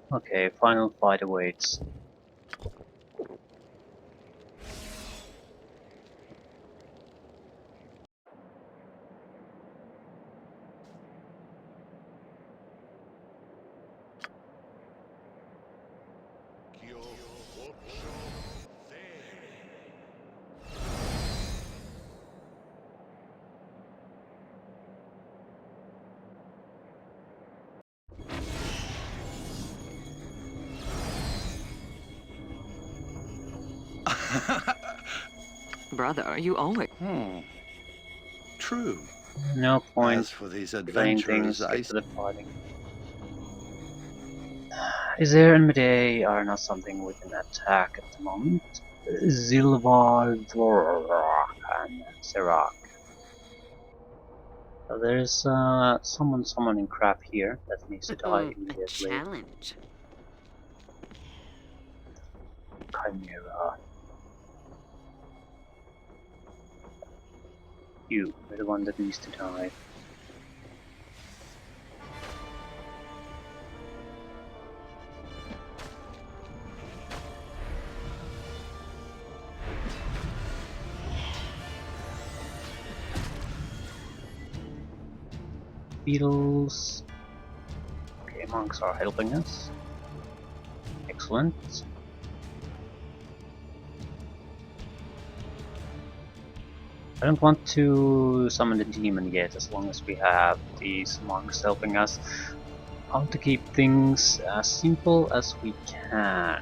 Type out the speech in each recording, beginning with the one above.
Okay, final fight awaits. Brother, you always... True. No point As for these delaying adventurers, things, I... get to the fighting. Isair and Madae are not something we can attack at the moment. Zilvar, and Serac. So there's someone summoning crap here that needs to die A immediately. challenge. Chimera. You're the one that needs to die. Beetles. Okay, monks are helping us. Excellent. I don't want to summon the demon yet, as long as we have these monks helping us. I want to keep things as simple as we can.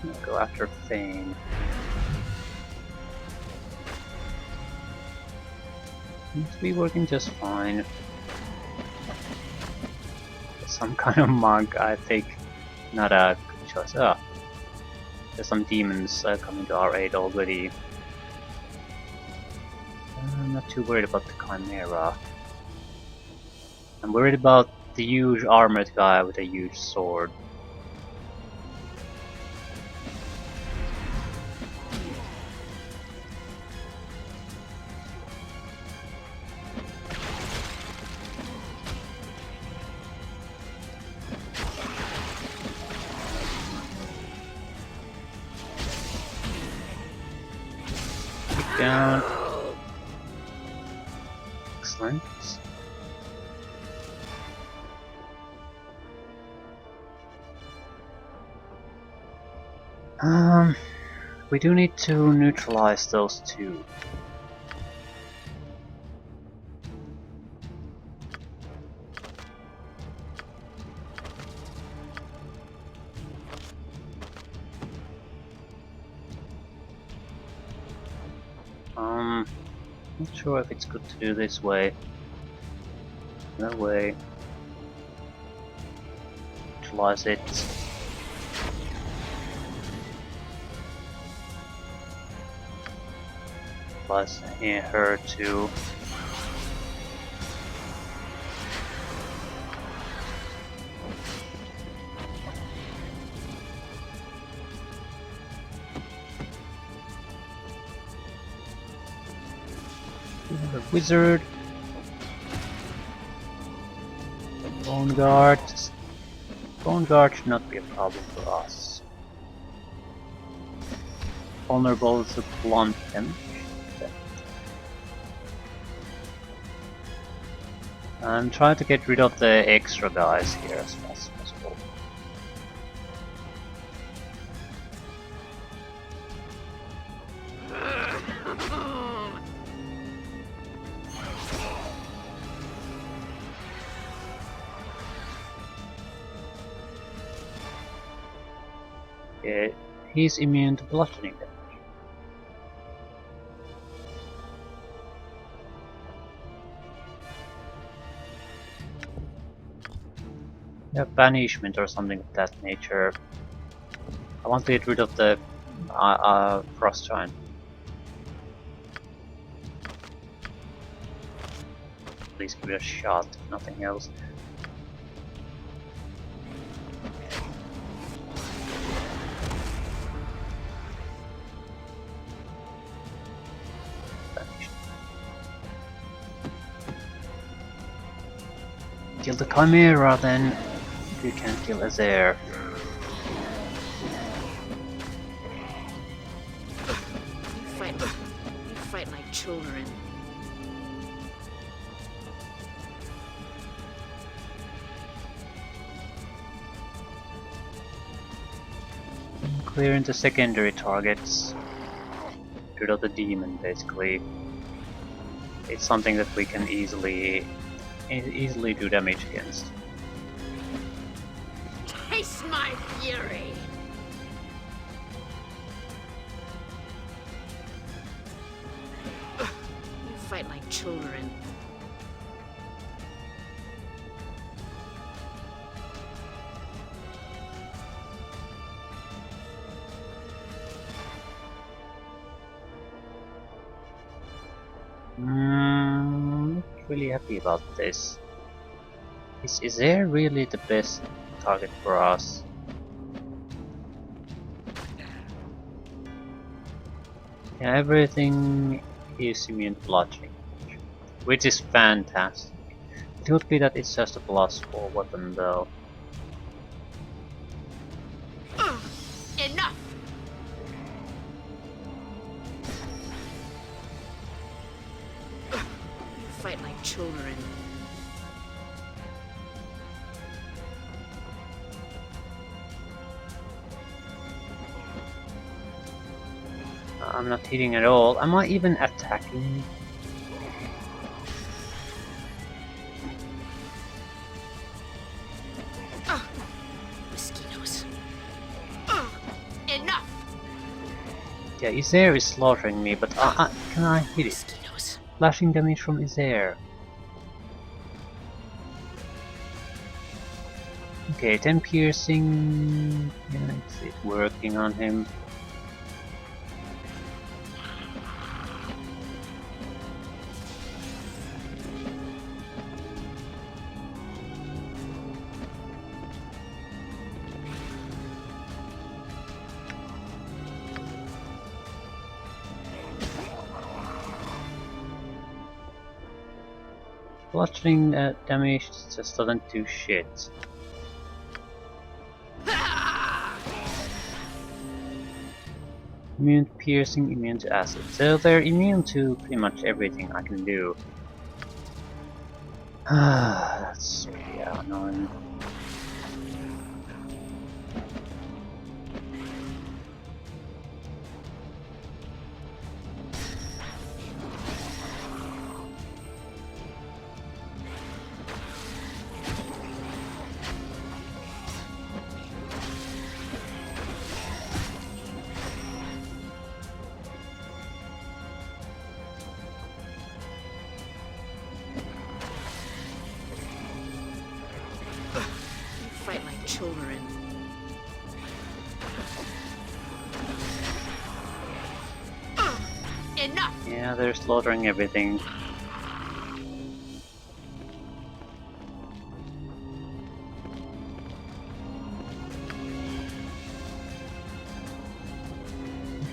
I'll go after Fane. Seems to be working just fine. Some kind of monk, I think, not a good choice. Ah, there's some demons coming to our aid already. I'm not too worried about the Chimera. I'm worried about the huge armored guy with a huge sword. Down. Excellent. We do need to neutralize those two. Not sure if it's good to do this way. No way. Neutralize it. Plus her too. We have a wizard. Bone guard. Bone guard should not be a problem for us. Vulnerable to blunt damage. I'm trying to get rid of the extra guys here as fast as possible. Yeah, he's immune to bludgeoning damage. Yeah, banishment or something of that nature. I want to get rid of the frost giant. Please give it a shot, if nothing else. Kill the Chimera then. You can't kill Isair. You fight like children. Clearing the secondary targets. Rid of the demon, basically. It's something that we can easily do damage against. Taste my fury! You fight like children. Not really happy about this. Is there really the best target for us? Yeah, everything is immune to bludgeoning, which is fantastic. It could be that it's just a +4 weapon though. Enough! You fight like children. I'm not hitting at all. Am I even attacking? Mosquitoes. Enough! Yeah, Isair is slaughtering me, but can I hit it? Mosquitoes. Slashing damage from Isair. Okay, 10 piercing. Yeah, it's working on him. Bludgeoning damage just doesn't do shit. Immune to piercing, immune to acid. So they're immune to pretty much everything I can do. That's really annoying. Fight like children. Enough! Yeah, they're slaughtering everything.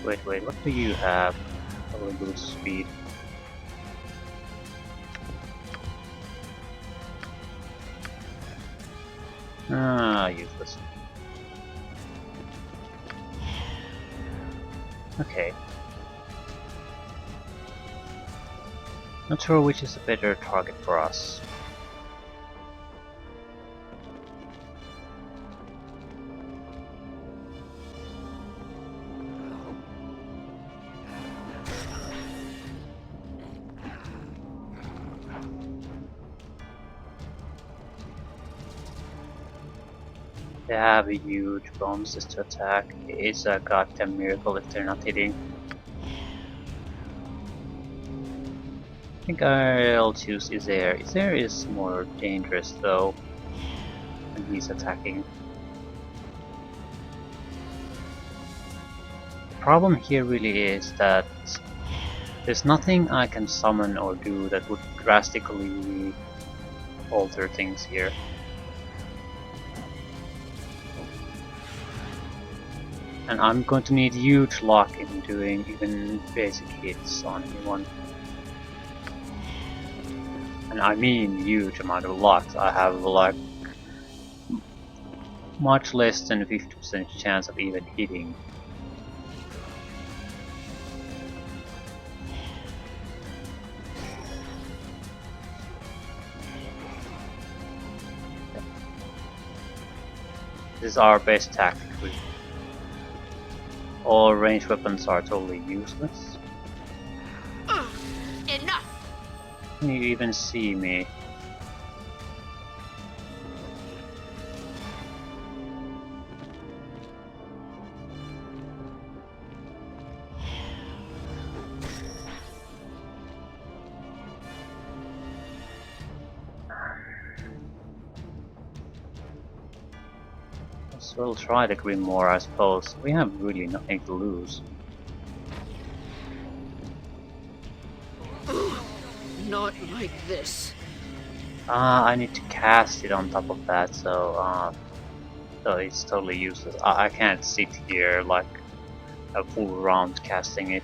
Wait, what do you have? Probably boost speed. Useless. Okay. Not sure which is a better target for us. They have huge bonuses to attack. It's a goddamn miracle if they're not hitting. I think I'll choose Isair. Isair is more dangerous though when he's attacking. The problem here really is that there's nothing I can summon or do that would drastically alter things here. And I'm going to need huge luck in doing even basic hits on anyone. And I mean huge amount of luck. I have like much less than 50% chance of even hitting. This is our best tactic. All ranged weapons are totally useless. Enough! Can you even see me? So we'll try the Grimoire, I suppose. We have really nothing to lose. Not like this. I need to cast it on top of that, so it's totally useless. I can't sit here like a full round casting it.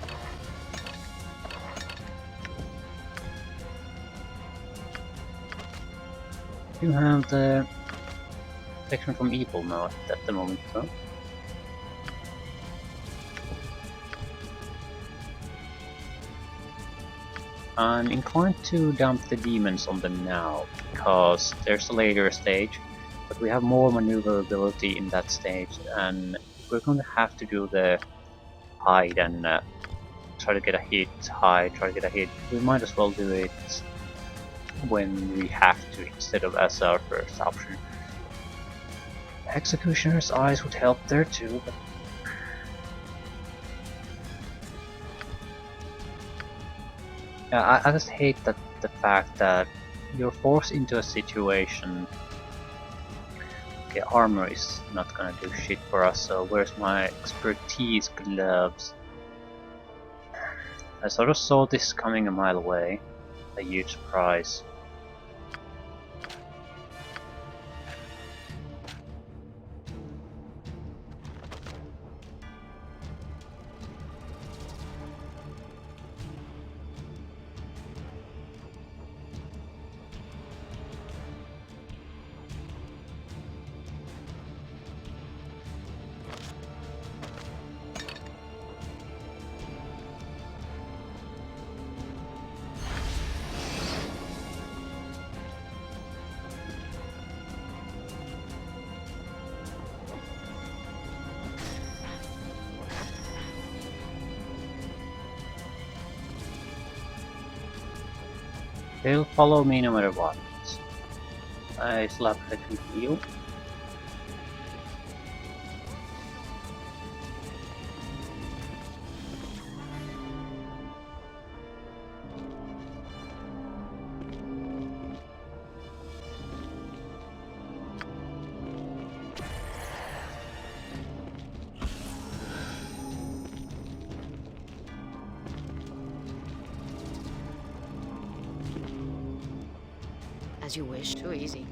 You have the protection from evil now at the moment, though. I'm inclined to dump the demons on them now, because there's a later stage, but we have more maneuverability in that stage, and we're going to have to do the hide and try to get a hit, hide, try to get a hit. We might as well do it when we have to, instead of as our first option. Executioner's Eyes would help there too, but yeah, I just hate that the fact that you're forced into a situation. Okay, armor is not gonna do shit for us, so where's my expertise gloves? I sort of saw this coming a mile away. A huge surprise. They'll follow me no matter what. I still have to heal. As you wish. Too easy.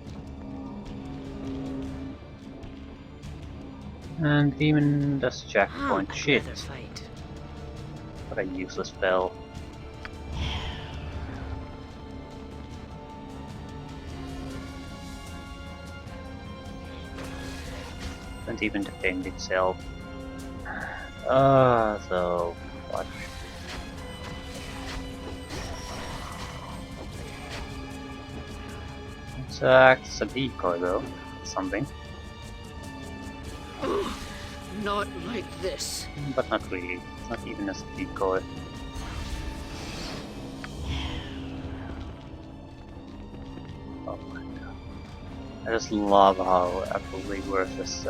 And Demon does checkpoint. I'd Shit. rather fight. What a useless spell. Doesn't even defend itself. So what? It acts as a decoy though. Something. Not like this. But not really. Not even as a decoy. Oh my god. I just love how absolutely worthless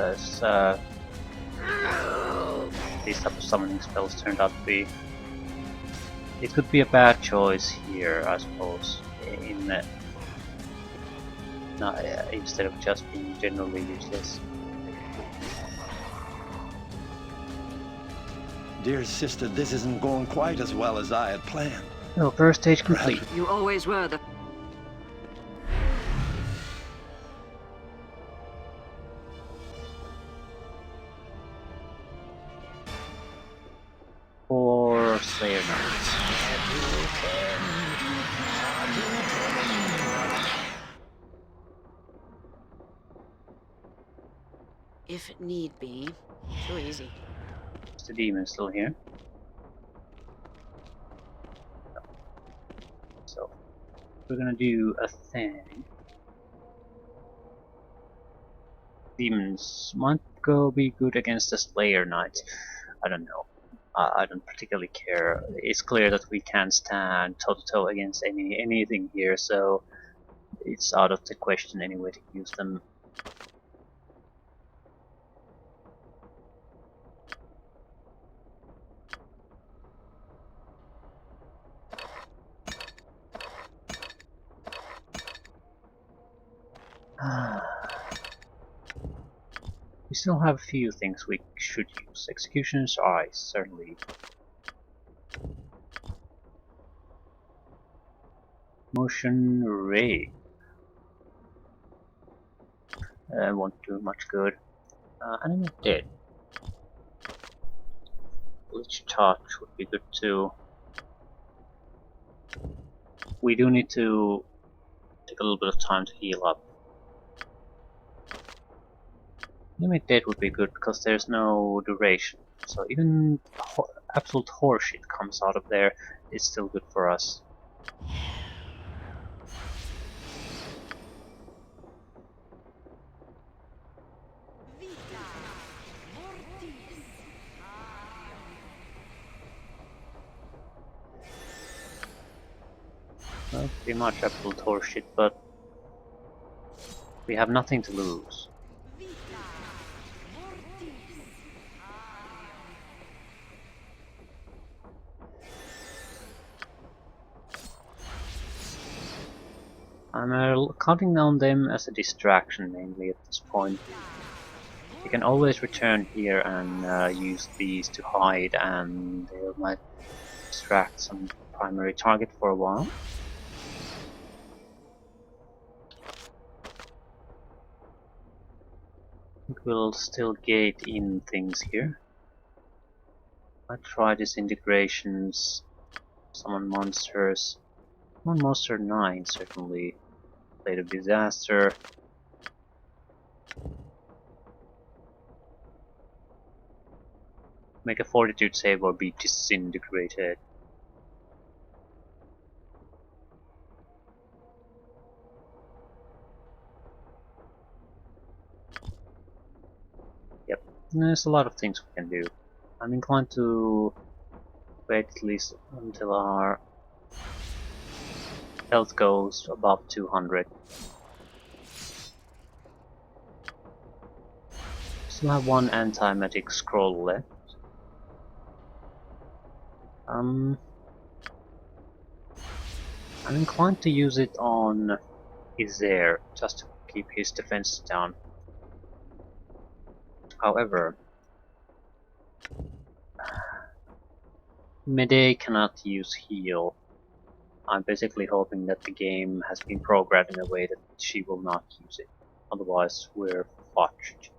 these type of summoning spells turned out to be. It could be a bad choice here, I suppose, in instead of just being generally useless. Dear sister, this isn't going quite as well as I had planned. No, first stage complete. You always were the... For Slayer Knights. If it need be. Too easy. Is the demon still here? So we're gonna do a thing. Demons might go be good against the Slayer Knights. I don't know. I don't particularly care. It's clear that we can't stand toe to toe against anything here, so it's out of the question anyway to use them. We still have a few things we should use. Executioner's Eye, certainly. Motion Ray. Won't do much good. Enemy dead. Lich Touch would be good too. We do need to take a little bit of time to heal up. Enemy dead would be good because there's no duration. So even absolute horseshit comes out of there, it's still good for us. Well, pretty much absolute horseshit, but we have nothing to lose. I'm counting on them as a distraction mainly at this point. You can always return here and use these to hide, and they might distract some primary target for a while. I think we'll still gate in things here. I try disintegrations, summon monsters. Summon monster 9 certainly. Play the disaster. Make a fortitude save or be disintegrated. Yep, there's a lot of things we can do. I'm inclined to wait at least until our health goes above 200. Still have one anti-magic scroll left. I'm inclined to use it on Isair, just to keep his defense down. However, Madae cannot use heal. I'm basically hoping that the game has been programmed in a way that she will not use it. Otherwise, we're fucked.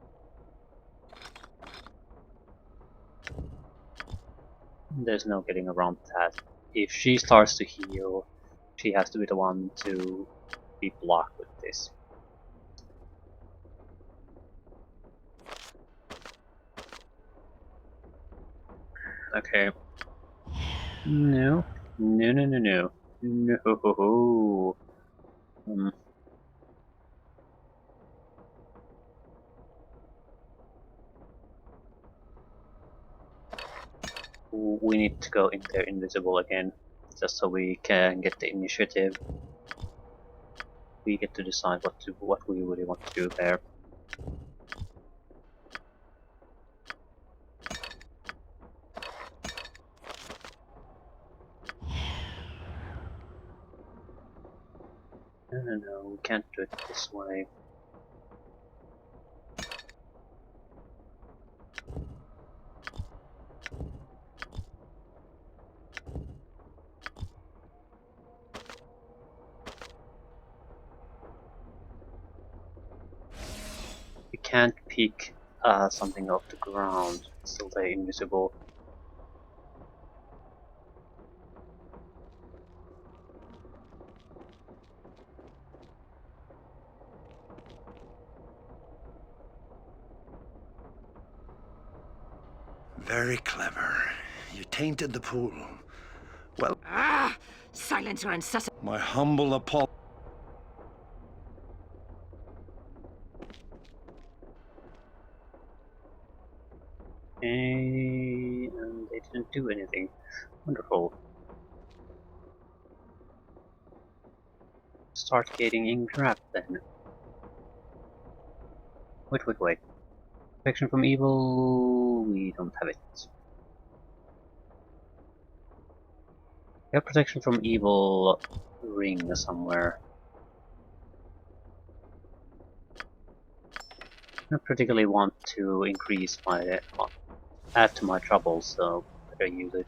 There's no getting around that. If she starts to heal, she has to be the one to be blocked with this. Okay. No. No, no, no, no. No. We need to go in there invisible again, just so we can get the initiative. We get to decide what we really want to do there. No, no, no, we can't do it this way. We can't pick something off the ground, still they're invisible. Very clever. You tainted the pool. Well, Ah! Silence your incessant. my humble apology. Okay, and they didn't do anything. Wonderful. Start getting entrapped then. Wait. Protection from evil, we don't have it. We have protection from evil ring somewhere. I don't particularly want to increase my add to my troubles, so better use it.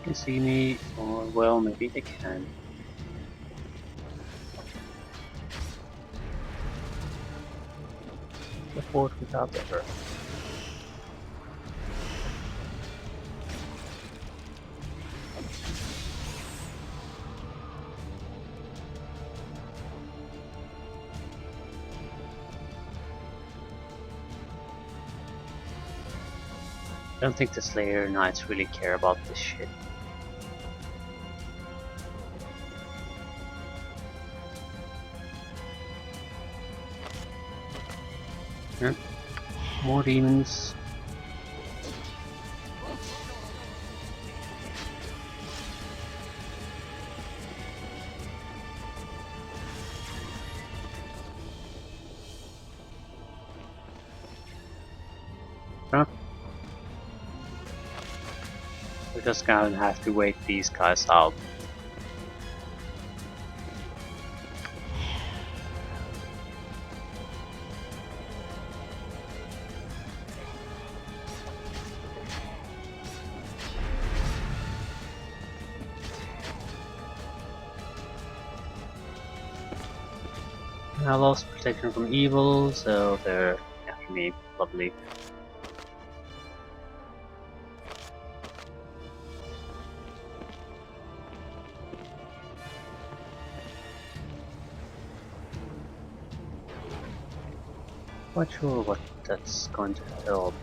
Can see me, or well, maybe they can. Support without ever. I don't think the Slayer Knights really care about this shit. Yep. More demons. Huh? We're just gonna have to wait these guys out. I lost protection from evil, so they're after me. Lovely. Not sure what that's going to help.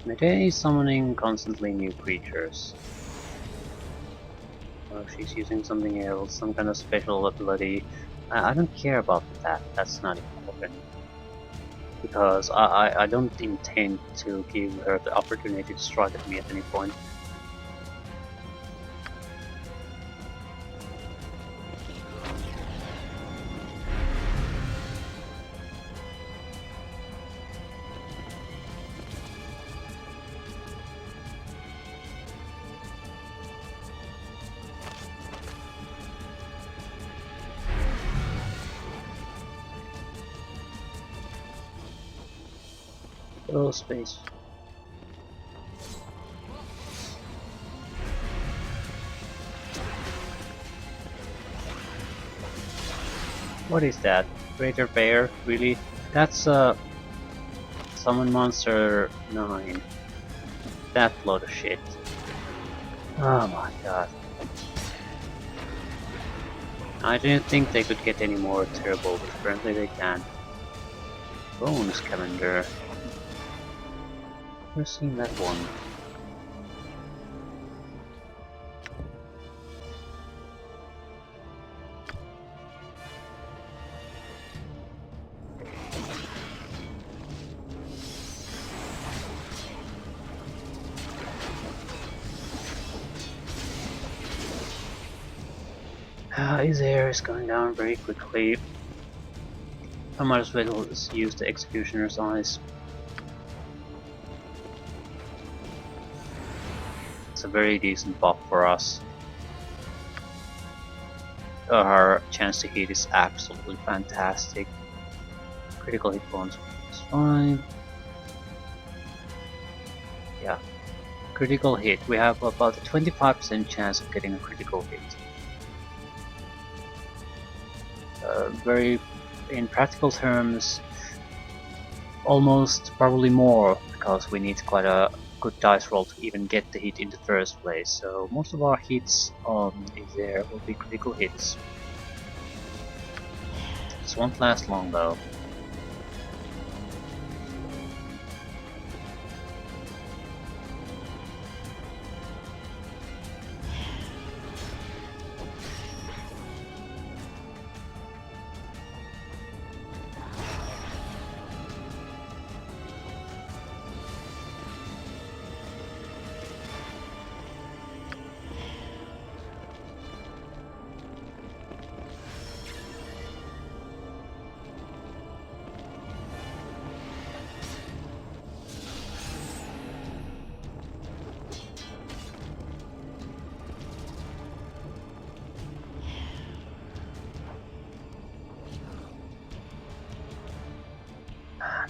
Madae is summoning constantly new creatures. Oh, she's using something else, some kind of special ability. I don't care about that, that's not important. Because I don't intend to give her the opportunity to strike at me at any point. Oh, space. What is that? Greater Bear? Really? That's Summon Monster 9. That load of shit. Oh my god. I didn't think they could get any more terrible, but apparently they can. Bones Calendar. Never seen that one. Isair is going down very quickly. I might as well use the Executioner's Eyes. It's a very decent buff for us. Our chance to hit is absolutely fantastic. Critical hit points is fine. Yeah, critical hit. We have about a 25% chance of getting a critical hit. Very, in practical terms, almost probably more, because we need quite a good dice roll to even get the hit in the first place. So most of our hits on Isair will be critical hits. This won't last long though.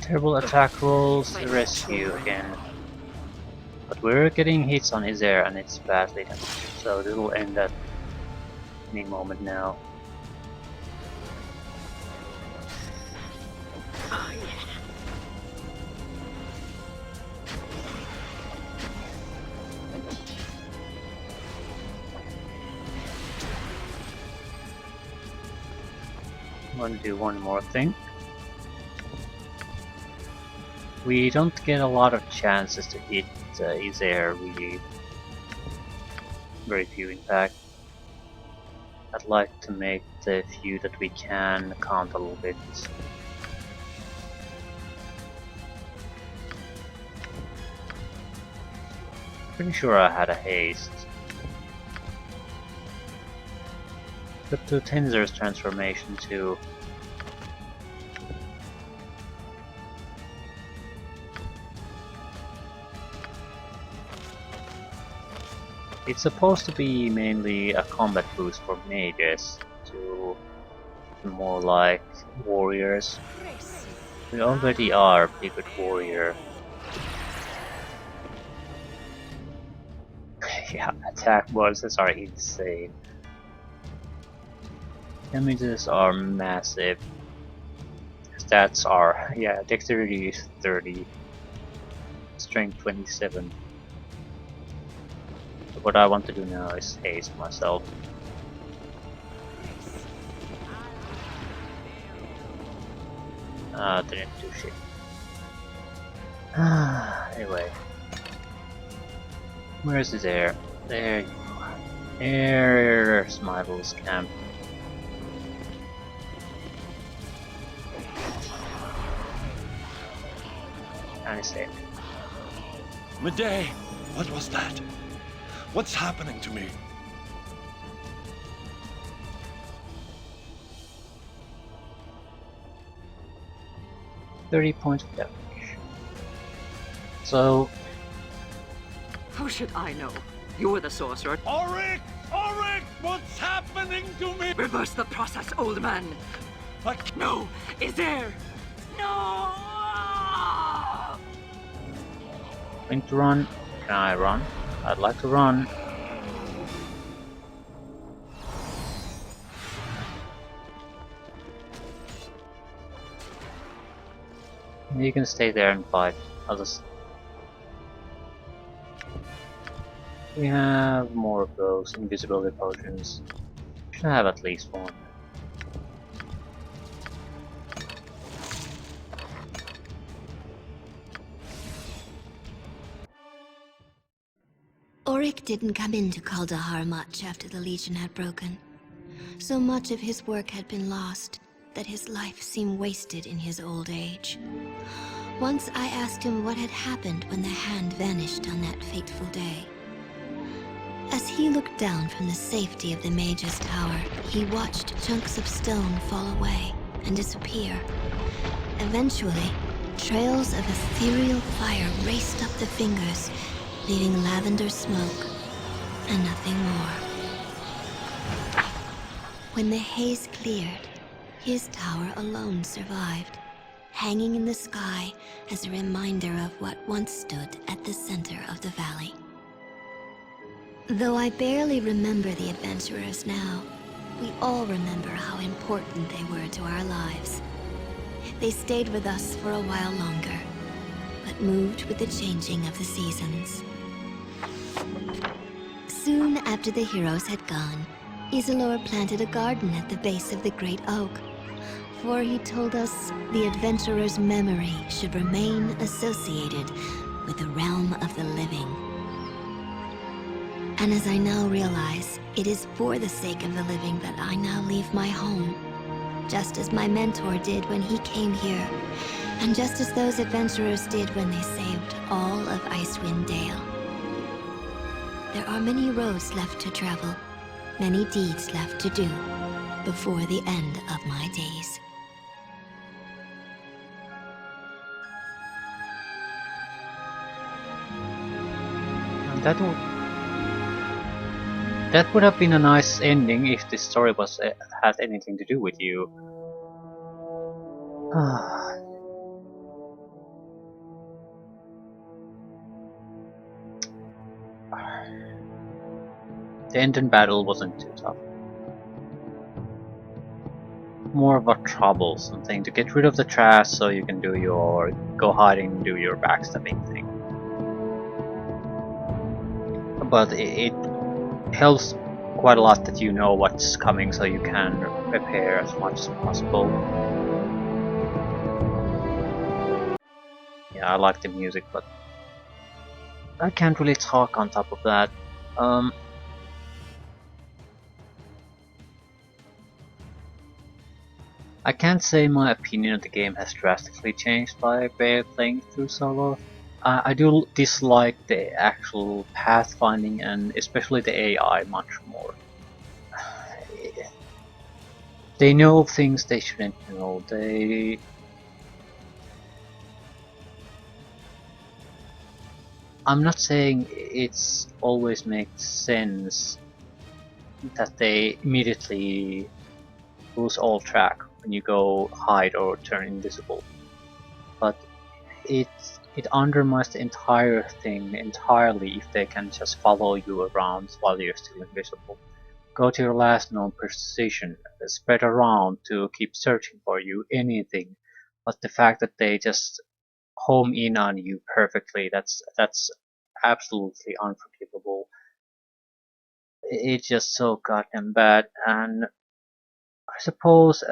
Terrible attack rolls, rescue again. But we're getting hits on Isair and it's badly damaged, so this will end at any moment now. I'm going to do one more thing. We don't get a lot of chances to hit Isair, really. Very few in fact. I'd like to make the few that we can count a little bit. Pretty sure I had a haste. But to Tenser's transformation too. It's supposed to be mainly a combat boost for mages to more like warriors. We already are a pretty good warrior. Yeah, attack bonuses are insane. Damages are massive. Stats are, yeah, dexterity is 30, strength 27. So what I want to do now is haste myself. Didn't do shit. Anyway. Where is his air? There you are. There's my little scamp. And he's saved. Madae, what was that? What's happening to me? $30 points of damage. So, How should I know? You're the sorcerer. Auric! Auric! What's happening to me? Reverse the process, old man. No! Is there? No! going to run. Can I run? I'd like to run. You can stay there and fight. I'll just... We have more of those invisibility potions. Should have at least one. Auric didn't come into Kaldahar much after the Legion had broken. So much of his work had been lost that his life seemed wasted in his old age. Once I asked him what had happened when the hand vanished on that fateful day. As he looked down from the safety of the Mage's Tower, he watched chunks of stone fall away and disappear. Eventually, trails of ethereal fire raced up the fingers, leaving lavender smoke and nothing more. When the haze cleared, his tower alone survived, hanging in the sky as a reminder of what once stood at the center of the valley. Though I barely remember the adventurers now, we all remember how important they were to our lives. They stayed with us for a while longer, but moved with the changing of the seasons. Soon after the heroes had gone, Isilor planted a garden at the base of the great oak, for he told us the adventurer's memory should remain associated with the realm of the living. And as I now realize, it is for the sake of the living that I now leave my home, just as my mentor did when he came here, and just as those adventurers did when they saved all of Icewind Dale. There are many roads left to travel, many deeds left to do, before the end of my days. And that would have been a nice ending if this story was had anything to do with you. The end in battle wasn't too tough. More of a troublesome thing to get rid of the trash so you can do your go hiding and do your backstabbing thing. But it helps quite a lot that you know what's coming so you can prepare as much as possible. Yeah, I like the music, but I can't really talk on top of that. I can't say my opinion of the game has drastically changed by playing through solo. I do dislike the actual pathfinding and especially the AI much more. They know things they shouldn't know. I'm not saying it's always makes sense that they immediately lose all track when you go hide or turn invisible, but it undermines the entire thing entirely if they can just follow you around while you're still invisible. Go to your last known position, spread around to keep searching for you, anything. But the fact that they just home in on you perfectly, that's absolutely unforgivable. It's just so goddamn bad, and I suppose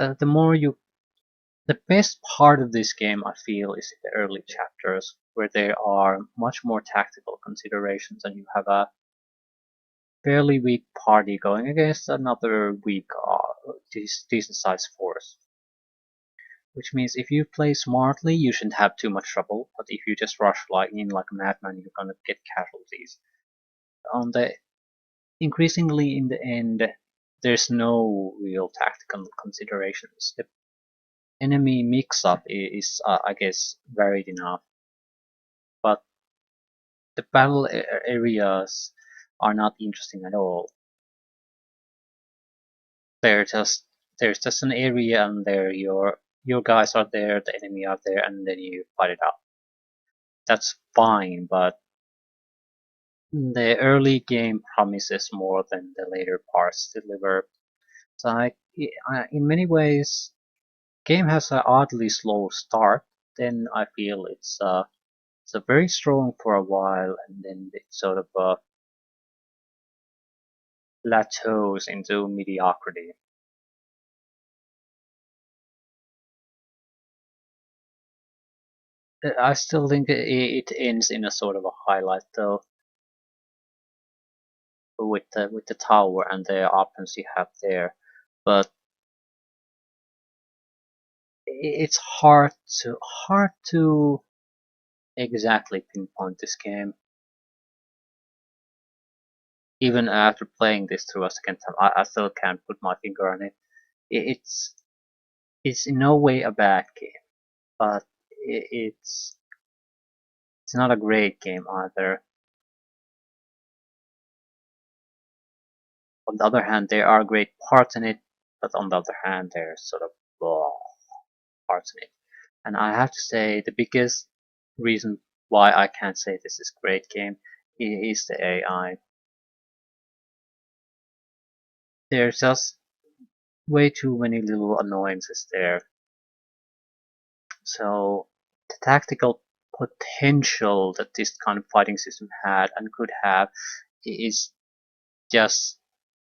the best part of this game, I feel, is in the early chapters, where there are much more tactical considerations and you have a fairly weak party going against another weak, decent-sized force. Which means if you play smartly, you shouldn't have too much trouble, but if you just rush in like a madman, you're gonna get casualties. On the Increasingly in the end, there's no real tactical considerations. The enemy mix-up is, I guess, varied enough, but the battle areas are not interesting at all. They're just There's just an area and there your guys are there, the enemy are there, and then you fight it out. That's fine, but the early game promises more than the later parts deliver. So in many ways, game has an oddly slow start. Then I feel it's a very strong for a while, and then it sort of plateaus into mediocrity. I still think it ends in a sort of a highlight though, with the tower and the options you have there. But it's hard to exactly pinpoint this game. Even after playing this through a second time, I still can't put my finger on it. It's it's in no way a bad game, but it's not a great game either. On the other hand, there are great parts in it, but on the other hand, there's sort of blah parts in it. And I have to say, the biggest reason why I can't say this is a great game is the AI. there's just way too many little annoyances there. So the tactical potential that this kind of fighting system had and could have is just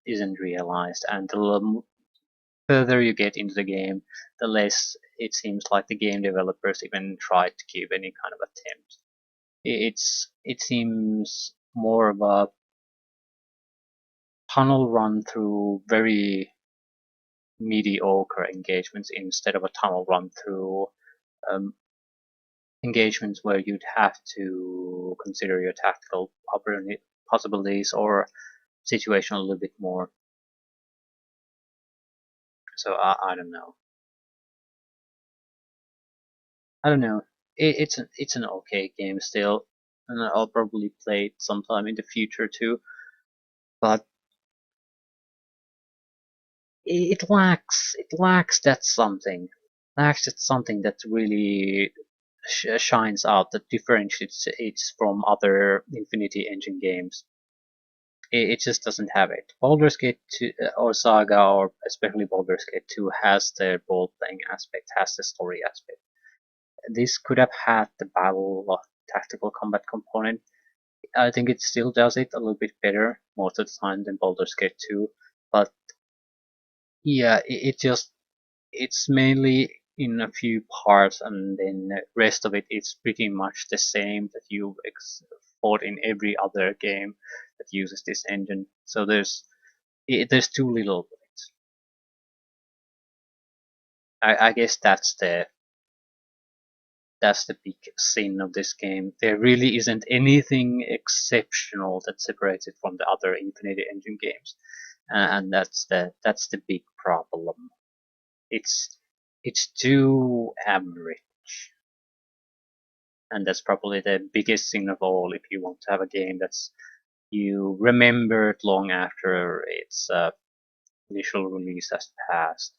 isn't realized, and the further you get into the game, the less it seems like the game developers even tried to give any kind of attempt. It seems more of a tunnel run through very mediocre engagements instead of a tunnel run through um, engagements where you'd have to consider your tactical possibilities or situation a little bit more. So I don't know. I don't know. It's an okay game still, and I'll probably play it sometime in the future too. But it lacks that something that really shines out, that differentiates it from other Infinity Engine games. It just doesn't have it. Baldur's Gate 2, or Saga, or especially Baldur's Gate 2, has the role playing aspect, has the story aspect. This could have had the battle tactical combat component. I think it still does it a little bit better most of the time than Baldur's Gate 2, but yeah, it's mainly in a few parts, and then the rest of it is pretty much the same that you've fought in every other game that uses this engine. So there's too little of it. I guess that's the big sin of this game. There really isn't anything exceptional that separates it from the other Infinity Engine games, and that's the big problem. It's it's too average, and that's probably the biggest thing of all. If you want to have a game that's you remember it long after its initial release has passed.